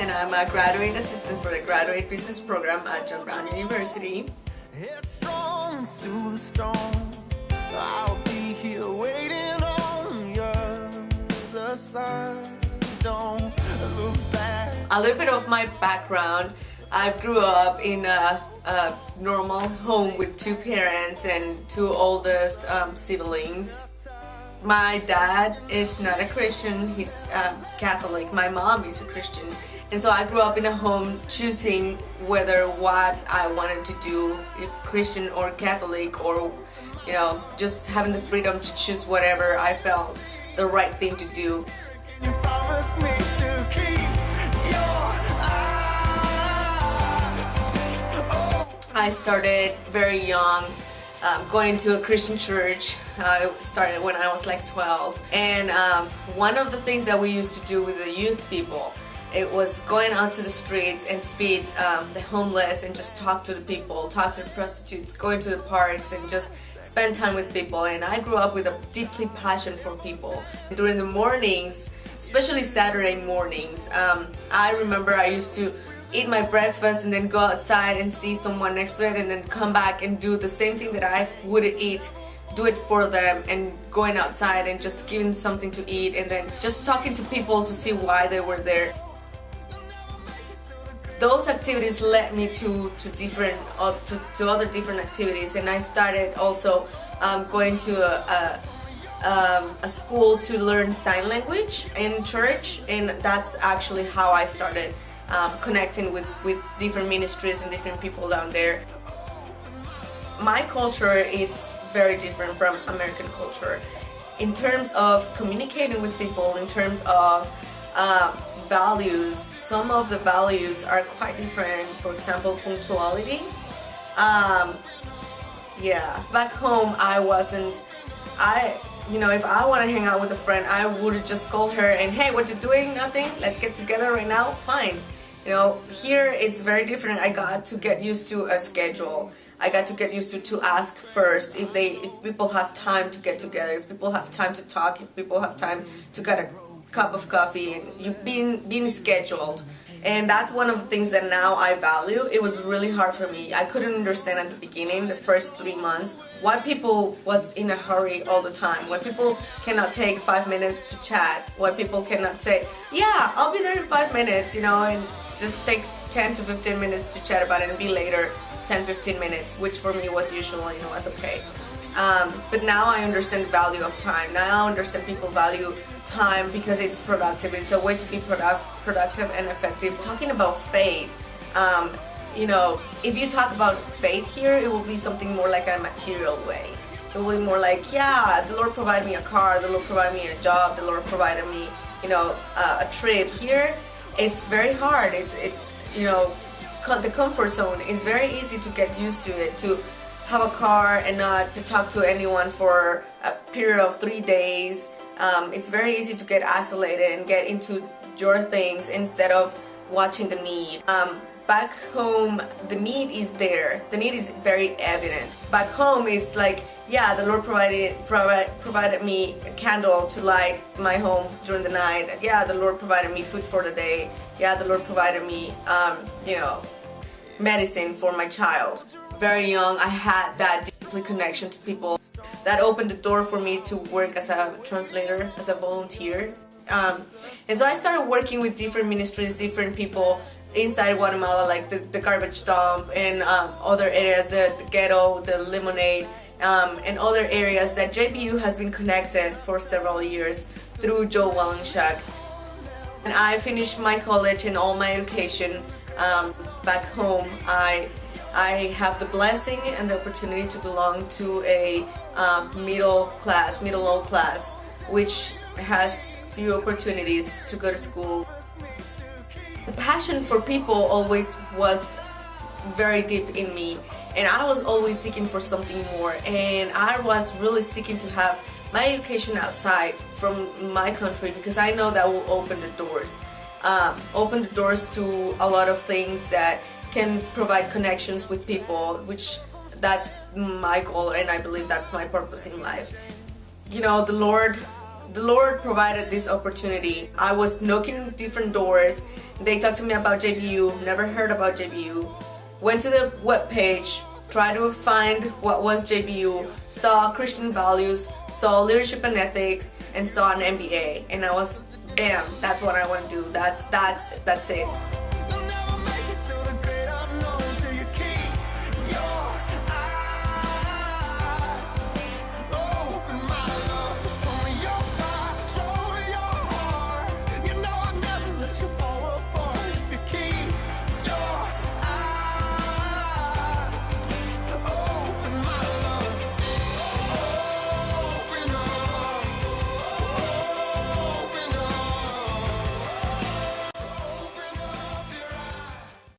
and I'm a graduate assistant for the graduate business program at John Brown University. Headstrong to the storm, I'll be here waiting on you. The sun, don't look back. A little bit of my background. I grew up in a normal home with two parents and two oldest siblings. My dad is not a Christian, he's Catholic. My mom is a Christian. And so I grew up in a home choosing whether what I wanted to do, if Christian or Catholic, or, you know, just having the freedom to choose whatever I felt the right thing to do. You promised me to keep your eyes. Oh. I started very young. Going to a Christian church. I started when I was like 12, and one of the things that we used to do with the youth people, it was going out to the streets and feed the homeless and just talk to the people, talk to the prostitutes, going to the parks and just spend time with people. And I grew up with a deeply passion for people. During the mornings, especially Saturday mornings, I remember I used to eat my breakfast and then go outside and see someone next to it and then come back and do the same thing that I would eat, do it for them, and going outside and just giving something to eat and then just talking to people to see why they were there. Those activities led me to other different activities, and I started also going to a school to learn sign language in church, and that's actually how I started connecting with different ministries and different people down there. My culture is very different from American culture in terms of communicating with people, in terms of values. Some of the values are quite different. For example, punctuality. Yeah, back home if I want to hang out with a friend, I would just call her and, hey, what you doing? Nothing? Let's get together right now? Fine. You know, here it's very different. I got to get used to a schedule. I got to get used to ask first if people have time to get together, if people have time to talk, if people have time to get a cup of coffee, and you being scheduled. And that's one of the things that now I value. It was really hard for me. I couldn't understand at the beginning, the first 3 months, why people was in a hurry all the time, why people cannot take 5 minutes to chat, why people cannot say, yeah, I'll be there in 5 minutes, you know, and just take 10 to 15 minutes to chat about it and be later 10-15 minutes, which for me was usually, you know, was okay. But now I understand the value of time. Now I understand people value time because it's productive. It's a way to be productive and effective. Talking about faith, you know, if you talk about faith here, it will be something more like a material way. It will be more like, yeah, the Lord provided me a car, the Lord provided me a job, the Lord provided me, you know, a trip. Here, it's very hard. It's you know, the comfort zone. It's very easy to get used to it, to have a car and not to talk to anyone for a period of 3 days. It's very easy to get isolated and get into your things instead of watching the need. Back home, the need is there. The need is very evident. Back home, it's like, yeah, the Lord provided me a candle to light my home during the night. Yeah, the Lord provided me food for the day. Yeah, the Lord provided me, you know, medicine for my child. Very young, I had that deeply connection to people. That opened the door for me to work as a translator, as a volunteer. And so I started working with different ministries, different people inside Guatemala, like the garbage dump and other areas, the ghetto, the lemonade, and other areas that JBU has been connected for several years through Joe Wallenshak. And I finished my college and all my education back home. I have the blessing and the opportunity to belong to a middle low class, which has few opportunities to go to school. The passion for people always was very deep in me, and I was always seeking for something more, and I was really seeking to have my education outside from my country, because I know that will open the doors to a lot of things that can provide connections with people, which that's my goal, and I believe that's my purpose in life. You know, the Lord the Lord provided this opportunity. I was knocking different doors. They talked to me about JBU, never heard about JBU. Went to the webpage, tried to find what was JBU, saw Christian values, saw leadership and ethics, and saw an MBA. And I was, damn, that's what I want to do. That's it.